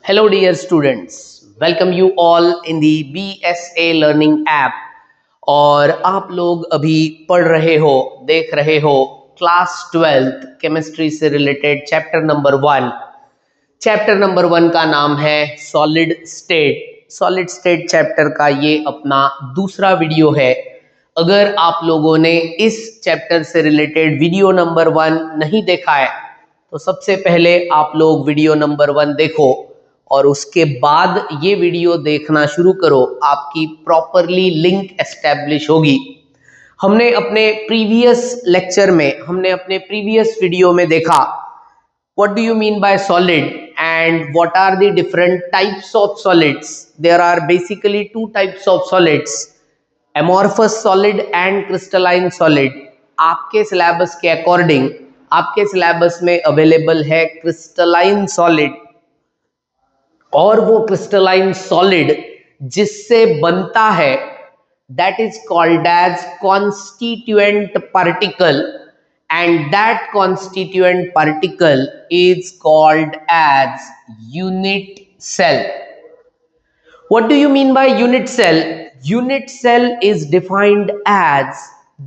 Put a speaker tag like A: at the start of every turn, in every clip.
A: Hello, dear students. Welcome you all in the BSA Learning app. और आप लोग अभी पढ़ रहे हो, देख रहे हो क्लास 12th केमिस्ट्री से रिलेटेड चैप्टर नंबर वन का नाम है solid state. Solid state chapter का ये अपना दूसरा वीडियो है। अगर आप लोगों ने इस चैप्टर से रिलेटेड वीडियो नंबर 1 नहीं देखा है तो सबसे पहले आप लोग वीडियो नंबर 1 देखो और उसके बाद ये वीडियो देखना शुरू करो। आपकी प्रॉपरली लिंक एस्टेब्लिश होगी। हमने अपने प्रीवियस वीडियो में देखा what do you mean by solid and what are the different types of solids. There are basically two types of solids, amorphous solid and crystalline solid. आपके syllabus के according आपके syllabus में available है crystalline solid, और वो crystalline solid जिससे बनता है that is called as constituent particle, and that constituent particle is called as unit cell. What do you mean by unit cell? Unit cell is defined as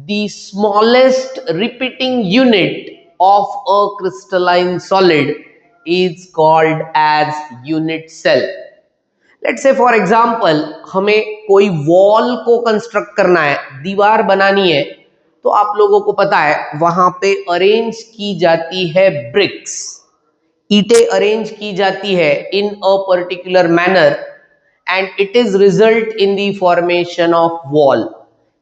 A: the smallest repeating unit of a crystalline solid is called as unit cell. Let's say for example हमें कोई wall को construct करना है, दीवार बनानी है, तो आप लोगों को पता है वहां पे अरेंज की जाती है ब्रिक्स, ईंटें अरेंज की जाती है in a particular manner and it is result in the formation of wall.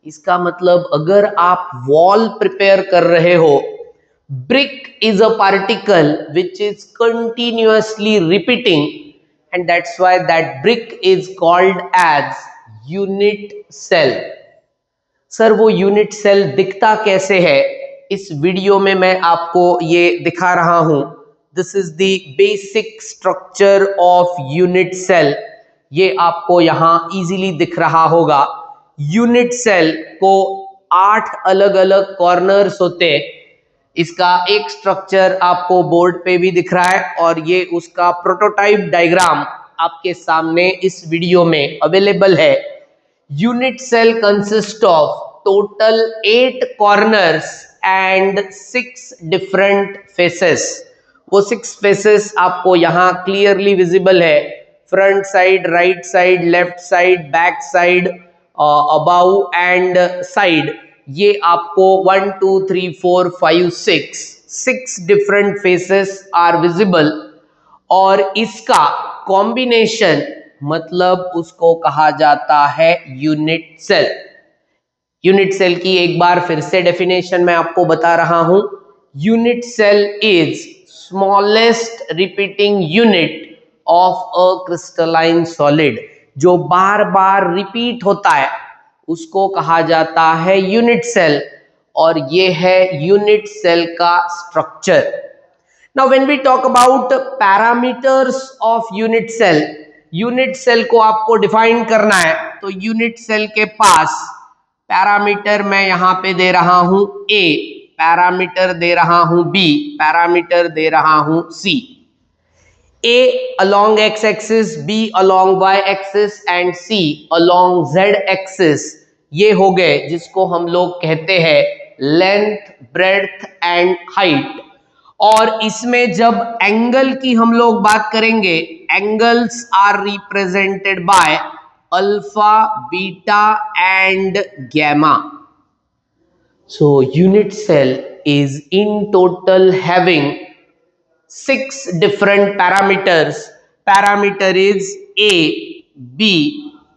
A: इसका मतलब अगर आप वॉल प्रिपेयर कर रहे हो, brick is a particle which is continuously repeating, and that's why that brick is called as unit cell. Sir वो unit cell दिखता कैसे है? इस वीडियो में मैं आपको ये दिखा रहा हूं। This is the basic structure of unit cell. ये आपको यहां इजीली दिख रहा होगा। यूनिट सेल को 8 अलग अलग कॉर्नर्स होते हैं। इसका एक स्ट्रक्चर आपको बोर्ड पे भी दिख रहा है और ये उसका प्रोटोटाइप डायग्राम आपके सामने इस वीडियो में अवेलेबल है। Unit cell consist of total 8 corners and 6 different faces. वो 6 फेसेस आपको यहाँ क्लियरली विजिबल है। Front side, right side, left side, back side, above and side. ये आपको 1 2 3 4 5 6 डिफरेंट फेसेस आर विजिबल, और इसका कॉम्बिनेशन मतलब उसको कहा जाता है यूनिट सेल। यूनिट सेल की एक बार फिर से डेफिनेशन मैं आपको बता रहा हूं। Unit cell is smallest repeating unit of a crystalline solid. जो बार बार रिपीट होता है उसको कहा जाता है यूनिट सेल, और ये है यूनिट सेल का structure. Now when we talk about parameters of unit cell को आपको डिफाइन करना है तो यूनिट सेल के पास पैरामीटर मैं यहां पे दे रहा हूं ए, पैरामीटर दे रहा हूं बी, पैरामीटर दे रहा हूं सी। A along x axis, B along y axis and C along z axis, ये हो गए जिसको हम लोग कहते हैं लेंथ, ब्रेड्थ एंड हाइट। और इसमें जब एंगल की हम लोग बात करेंगे, angles are represented by alpha, beta and gamma. So unit cell is in total having 6 different parameters. Parameter is A, B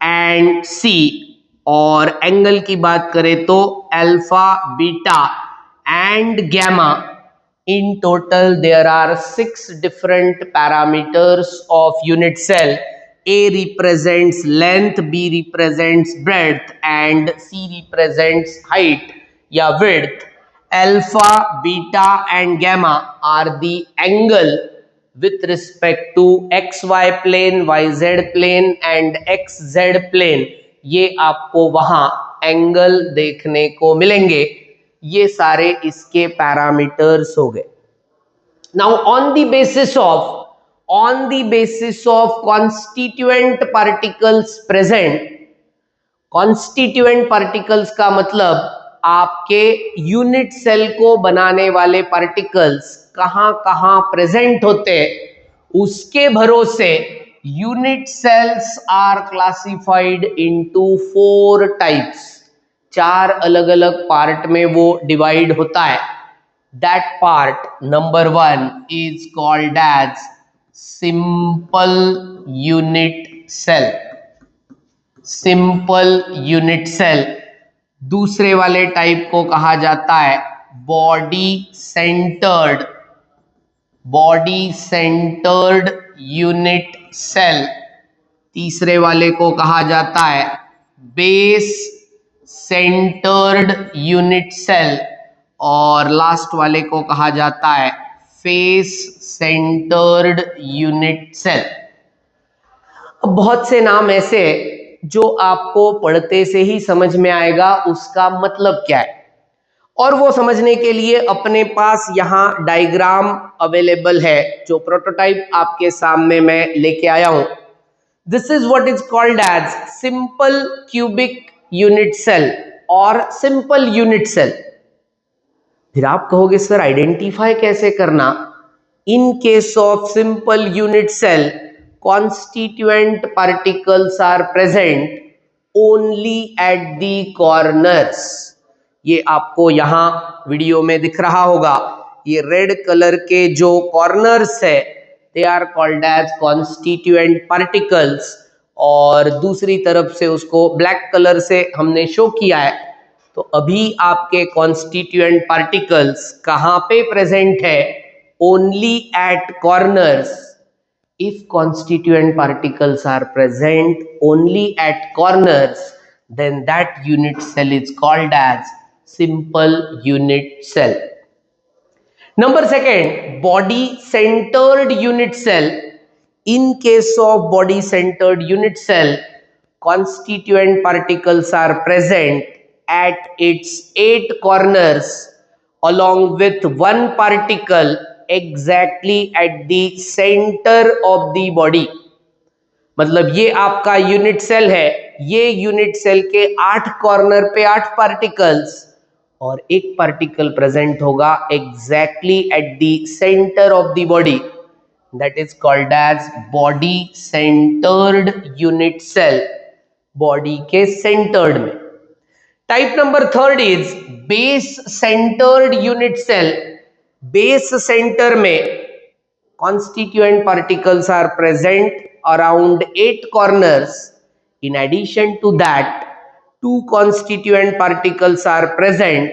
A: and C, और एंगल की बात करें तो alpha, beta and gamma. In total there are 6 different parameters of unit cell. A represents length, B represents breadth and C represents height या width. Alpha, beta and gamma are the angle with respect to xy plane, yz plane and xz plane. ये आपको वहां angle देखने को मिलेंगे। ये सारे इसके पैरामीटर्स हो गए। Now on the basis of on the basis of constituent particles present. Constituent particles का मतलब आपके यूनिट सेल को बनाने वाले पार्टिकल्स कहां कहां प्रेजेंट होते हैं उसके भरोसे unit cells are classified into 4 types. 4 अलग अलग पार्ट में वो डिवाइड होता है. That part number 1 is called as simple unit cell. Simple unit cell. दूसरे वाले टाइप को कहा जाता है बॉडी सेंटर्ड यूनिट सेल. तीसरे वाले को कहा जाता है बेस सेंटर्ड यूनिट सेल. और लास्ट वाले को कहा जाता है फेस सेंटर्ड यूनिट सेल. अब बहुत से नाम ऐसे जो आपको पढ़ते से ही समझ में आएगा उसका मतलब क्या है, और वो समझने के लिए अपने पास यहाँ डायग्राम अवेलेबल है जो प्रोटोटाइप आपके सामने मैं लेके आया हूं. This is what is called as simple cubic unit cell और सिंपल यूनिट सेल. फिर आप कहोगे सर आइडेंटिफाई कैसे करना? In case of simple unit cell constituent particles are present only at the corners. ये आपको यहां वीडियो में दिख रहा होगा. ये रेड कलर के जो कॉर्नर्स है they are called as constituent particles, और दूसरी तरफ से उसको ब्लैक कलर से हमने शो किया है. तो अभी आपके constituent particles कहां पे प्रेजेंट है? only at corners. If constituent particles are present only at corners, then that unit cell is called as simple unit cell. Number 2, body centered unit cell. In case of body centered unit cell, constituent particles are present at its 8 corners along with one particle exactly at the center of the body. मतलब ये आपका unit cell है. ये unit cell के 8 corner पे 8 particles और एक particle present होगा exactly at the center of the body. That is called as body centered unit cell. Body के सेंटर्ड में. Type number 3 is base centered unit cell. Base center में constituent particles are present around 8 corners. In addition to that, 2 constituent particles are present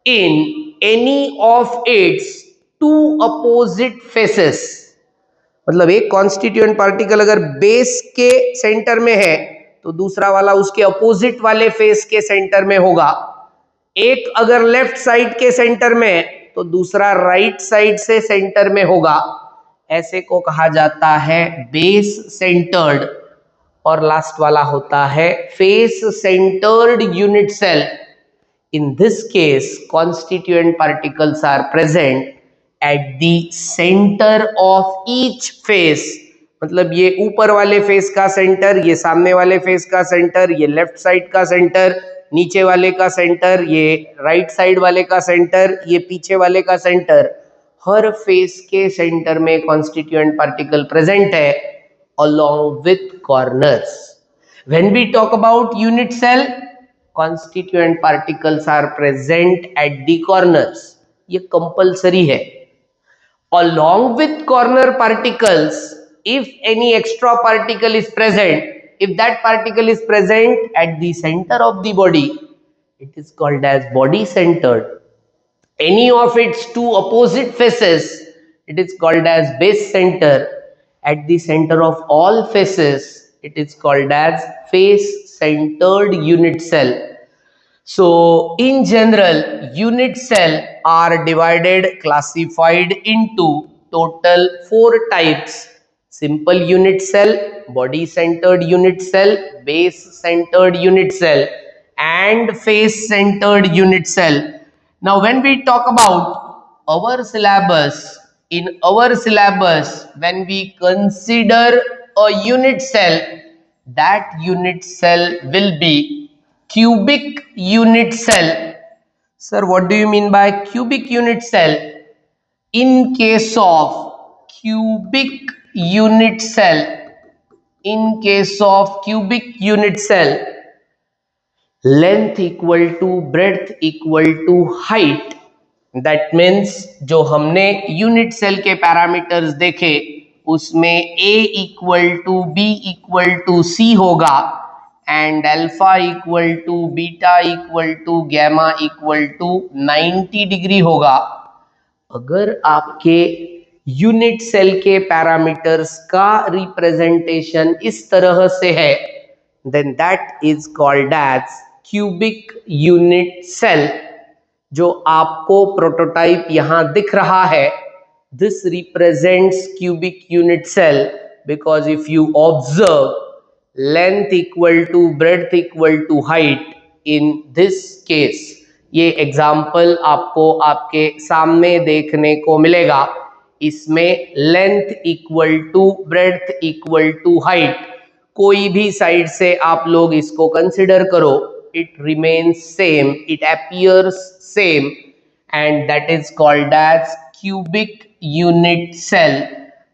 A: in any of its 2 opposite faces. मतलब एक constituent particle अगर base के center में है तो दूसरा वाला उसके अपोजिट वाले फेस के सेंटर में होगा. एक अगर लेफ्ट साइड के सेंटर में है तो दूसरा राइट साइड से सेंटर में होगा. ऐसे को कहा जाता है बेस सेंटर्ड. और लास्ट वाला होता है face centered unit cell. In this case constituent particles are present at the center of each face. मतलब ये ऊपर वाले फेस का सेंटर, ये सामने वाले फेस का सेंटर, ये लेफ्ट साइड का सेंटर, नीचे वाले का सेंटर, ये राइट साइड वाले का सेंटर, ये पीछे वाले का सेंटर. हर फेस के सेंटर में कॉन्स्टिट्यूएंट पार्टिकल प्रेजेंट है along with corners. When we talk about unit cell, constituent particles are present at the corners. ये कंपल्सरी है. Along with corner particles, if any extra particle is present, if that particle is present at the center of the body, it is called as body centered. Any of its 2 opposite faces, it is called as base center. At the center of all faces, it is called as face centered unit cell. So in general, unit cell are divided, classified into total 4 types: simple unit cell, body centered unit cell, base centered unit cell, and face centered unit cell. Now when we talk about our syllabus, in our syllabus, when we consider a unit cell, that unit cell will be cubic unit cell. Sir, what do you mean by cubic unit cell? In case of cubic unit cell, in case of cubic unit cell, length equal to breadth equal to height. That means जो हमने unit cell के parameters देखे उसमें a equal to B equal to c होगा and alpha equal to beta equal to gamma equal to 90 degree होगा. अगर आपके unit cell के पैरामीटर्स का रिप्रेजेंटेशन इस तरह से है, then that is called as cubic unit cell. जो आपको प्रोटोटाइप यहां दिख रहा है, this represents cubic unit cell because if you observe length equal to breadth equal to height in this case, ये एग्जाम्पल आपको आपके सामने देखने को मिलेगा. इसमें length equal to breadth equal to height, कोई भी साइड से आप लोग इसको कंसिडर करो, it remains same, it appears same, and that is called as cubic unit cell.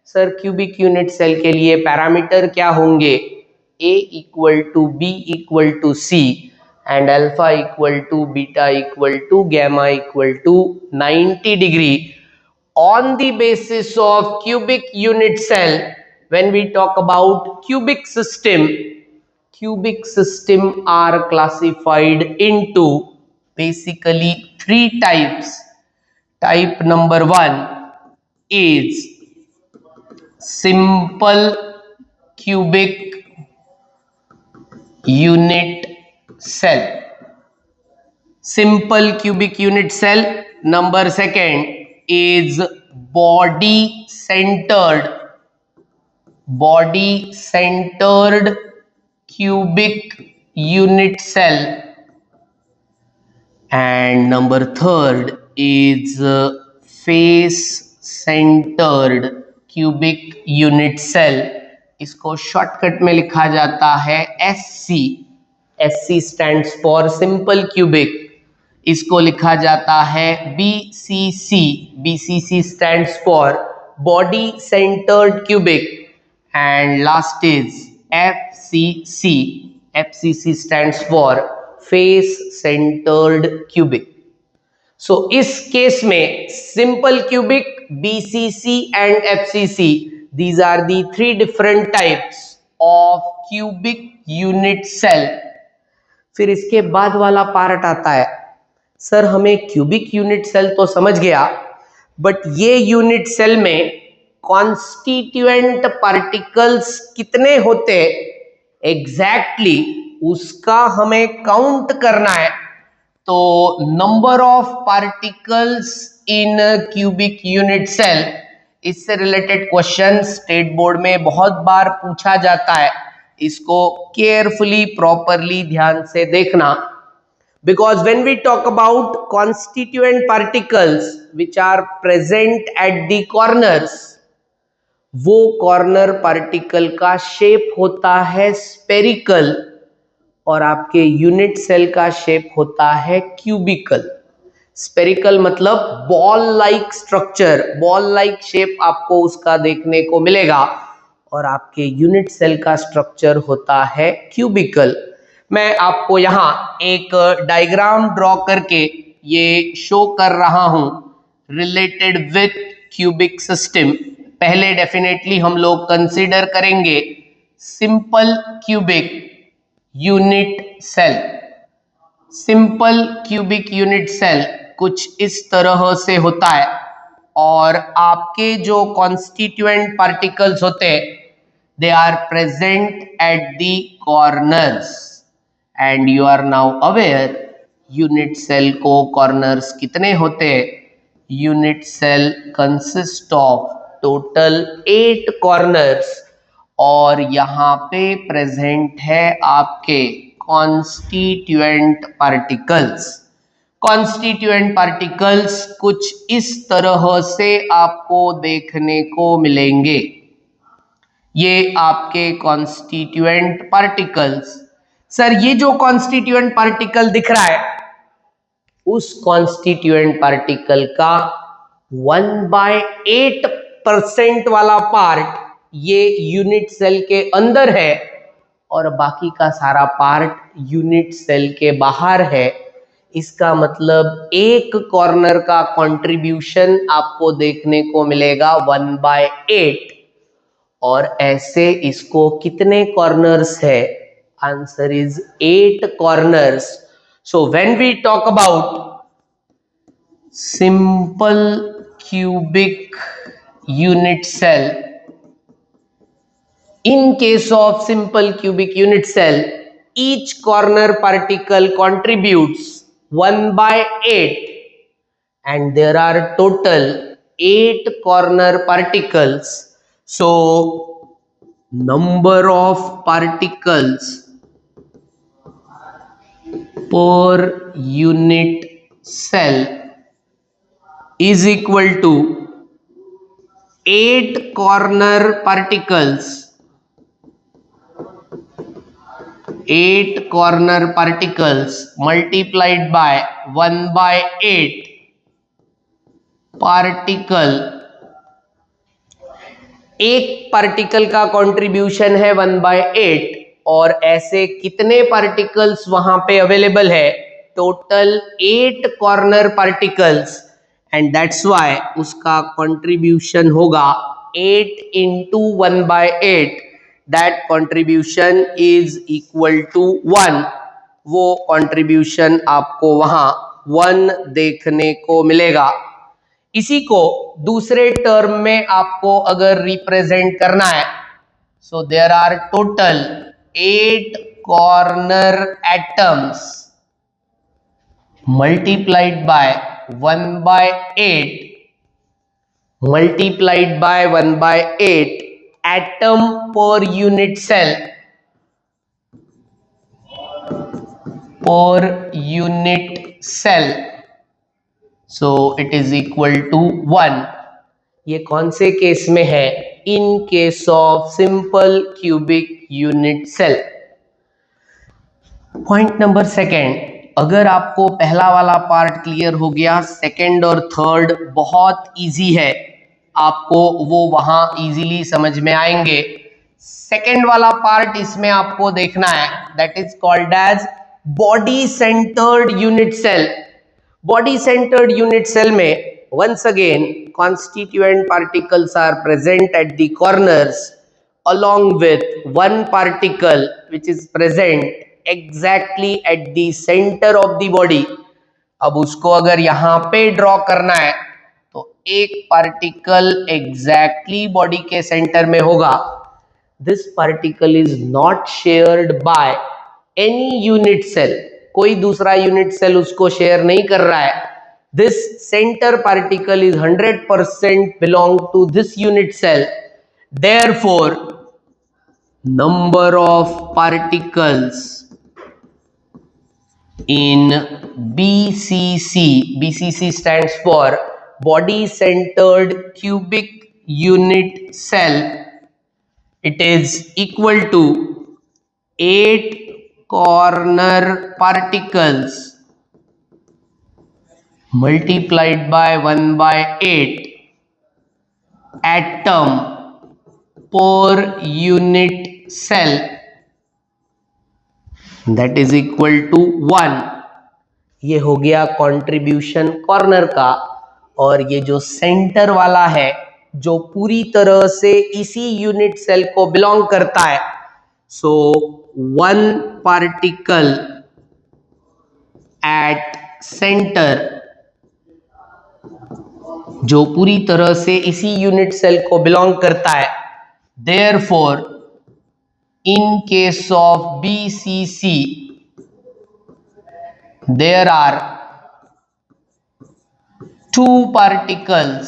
A: Sir cubic unit cell के लिए पैरामीटर क्या होंगे? a equal to B equal to C and alpha equal to beta equal to gamma equal to 90 degree. On the basis of cubic unit cell, when we talk about cubic system are classified into basically three types. Type number 1 is simple cubic unit cell. Simple cubic unit cell. Number 2 is body centered cubic unit cell, and number 3 is face centered cubic unit cell. इसको shortcut में लिखा जाता है SC. SC stands for simple cubic. इसको लिखा जाता है BCC. BCC stands for body centered cubic, and last is FCC. FCC stands for face centered cubic. So इस केस में simple cubic, BCC and FCC, these are the three different types of cubic unit cell. फिर इसके बाद वाला part आता है, sir हमें cubic unit cell तो समझ गया, बट ये यूनिट सेल में कॉन्स्टिट्यूएंट पार्टिकल्स कितने होते एग्जैक्टली उसका हमें काउंट करना है. तो number of particles in cubic unit cell, इससे रिलेटेड क्वेश्चन स्टेट बोर्ड में बहुत बार पूछा जाता है. इसको केयरफुली प्रॉपरली ध्यान से देखना, because when we talk about constituent particles which are present at the corners, वो कॉर्नर पार्टिकल का शेप होता है स्पेरिकल और आपके यूनिट सेल का शेप होता है क्यूबिकल. स्पेरिकल मतलब ball like structure, ball like shape आपको उसका देखने को मिलेगा, और आपके यूनिट सेल का स्ट्रक्चर होता है क्यूबिकल. मैं आपको यहाँ एक डायग्राम ड्रॉ करके ये शो कर रहा हूं रिलेटेड विथ क्यूबिक सिस्टम. पहले डेफिनेटली हम लोग कंसीडर करेंगे simple cubic unit cell. Simple cubic unit cell कुछ इस तरह से होता है, और आपके जो कॉन्स्टिट्यूएंट पार्टिकल्स होते हैं they are present at the corners, and you are now aware unit cell को कॉर्नर्स कितने होते हैं. Unit cell consist of total 8 corners, और यहाँ पे प्रेजेंट है आपके कॉन्स्टिट्यूएंट पार्टिकल्स. कॉन्स्टिट्यूएंट पार्टिकल्स कुछ इस तरह से आपको देखने को मिलेंगे। ये आपके कॉन्स्टिट्यूएंट पार्टिकल्स। सर ये जो कॉन्स्टिट्यूएंट पार्टिकल दिख रहा है, उस कॉन्स्टिट्यूएंट पार्टिकल का 1/8% वाला पार्ट ये यूनिट सेल के अंदर है और बाकी का सारा पार्ट यूनिट सेल के बाहर है। इसका मतलब एक कॉर्नर का कंट्रीब्यूशन आपको देखने को मिलेगा 1/8। और ऐसे इसको कितने कॉर्नर्स है? Answer is 8 corners. So when we talk about simple cubic unit cell, in case of simple cubic unit cell, each corner particle contributes 1/8 and there are total 8 corner particles. So number of particles per unit cell is equal to 8 corner particles, 8 corner particles multiplied by 1/8 particle. एक particle का contribution है 1/8 और ऐसे कितने particles वहां पे available है? Total 8 corner particles and that's why उसका कंट्रीब्यूशन होगा 8 into 1/8। That contribution is equal to 1। वो कंट्रीब्यूशन आपको वहां 1 देखने को मिलेगा। इसी को दूसरे टर्म में आपको अगर रिप्रेजेंट करना है, so there are total 8 corner atoms multiplied by 1/8 multiplied by 1/8 atom per unit cell per unit cell, so it is equal to 1। ये कौन से केस में है? In case of simple cubic unit cell. Point number second, अगर आपको पहला वाला part clear हो गया, सेकेंड और थर्ड बहुत इजी है, आपको वो वहां इजीली समझ में आएंगे। सेकेंड वाला पार्ट इसमें आपको देखना है, that is called as body centered unit cell. Body centered unit cell में once again constituent particles are present at the corners along with one particle which is present exactly at the center of the body। अब उसको अगर यहां पे draw करना है तो एक पार्टिकल एग्जैक्टली बॉडी के सेंटर में होगा। This particle is not shared by any unit cell, कोई दूसरा यूनिट सेल उसको शेयर नहीं कर रहा है। This center particle is 100% belong to this unit cell. Therefore, number of particles in BCC stands for body centered cubic unit cell. It is equal to 8 corner particles multiplied by 1/8 atom per unit cell, that is equal to 1। ये हो गया contribution corner का। और ये जो centre वाला है, जो पूरी तरह से इसी यूनिट सेल को बिलोंग करता है, सो 1 पार्टिकल एट सेंटर, जो पूरी तरह से इसी यूनिट सेल को बिलोंग करता है। Therefore in case of BCC there are 2 particles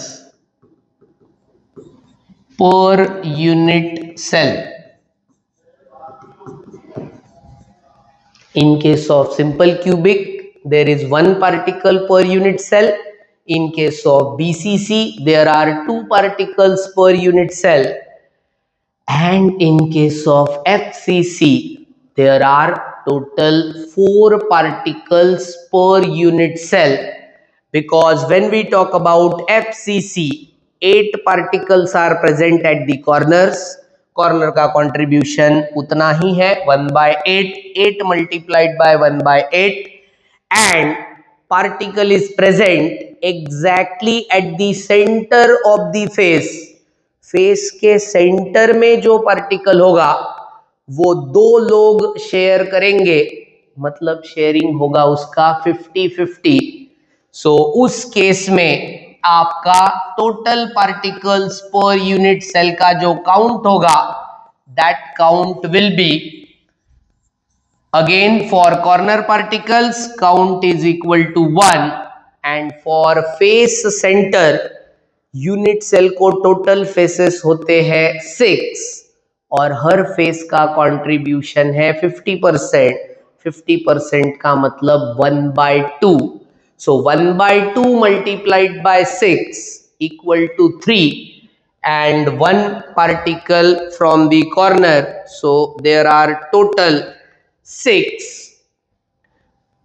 A: per unit cell। In case of simple cubic there is one particle per unit cell. In case of BCC, there are two particles per unit cell. And in case of FCC, there are total 4 particles per unit cell, because when we talk about FCC, 8 particles are present at the corners. Corner का contribution उतना ही है 1/8, 8 multiplied by 1/8, and particle is present exactly at the center of the face. Face के center में जो particle होगा वो दो लोग शेयर करेंगे, मतलब शेयरिंग होगा उसका 50-50. सो उस केस में आपका total particles per unit cell का जो काउंट होगा, that count will be, again for corner particles count is equal to 1, and for face center unit cell को टोटल फेसेस होते हैं 6 और हर फेस का कंट्रीब्यूशन है 50%. 50% का मतलब 1/2. So 1/2 multiplied by 6 equal to 3, and one particle from the corner, so there are total 6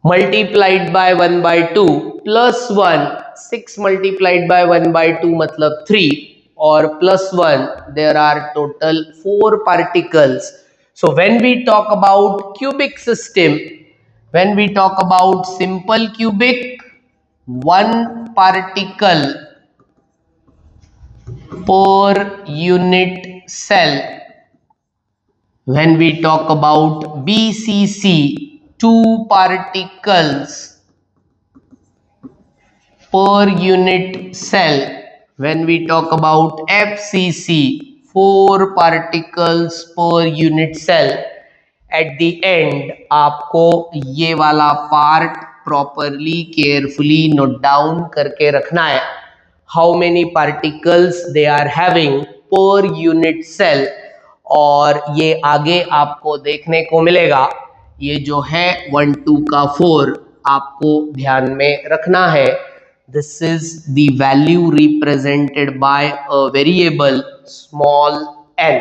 A: multiplied by 1/2 plus 1. 6 multiplied by 1/2 मतलब 3, और plus 1, there are total 4 particles. So when we talk about cubic system, when we talk about simple cubic, 1 particle per unit cell. When we talk about BCC, 2 particles per unit cell. When we talk about FCC, 4 particles per unit cell. At the end आपको ये वाला part properly carefully note down करके रखना है. How many particles they are having per unit cell, और ये आगे आपको देखने को मिलेगा. ये जो है 1 2 का 4 आपको ध्यान में रखना है. This is the value represented by a variable small n.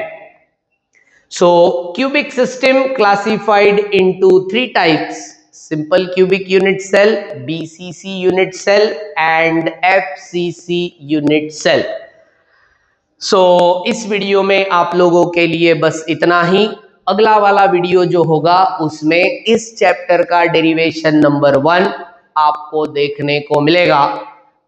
A: So cubic system classified into 3 types: simple cubic unit cell, BCC unit cell, and FCC unit cell. So इस वीडियो में आप लोगों के लिए बस इतना ही. अगला वाला वीडियो जो होगा उसमें इस चैप्टर का डेरिवेशन नंबर 1 आपको देखने को मिलेगा,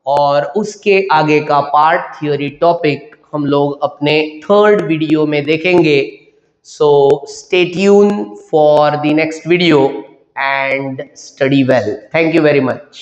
A: और उसके आगे का पार्ट थ्योरी टॉपिक हम लोग अपने 3rd वीडियो में देखेंगे. So stay tune for the next video and study well. Thank you very much.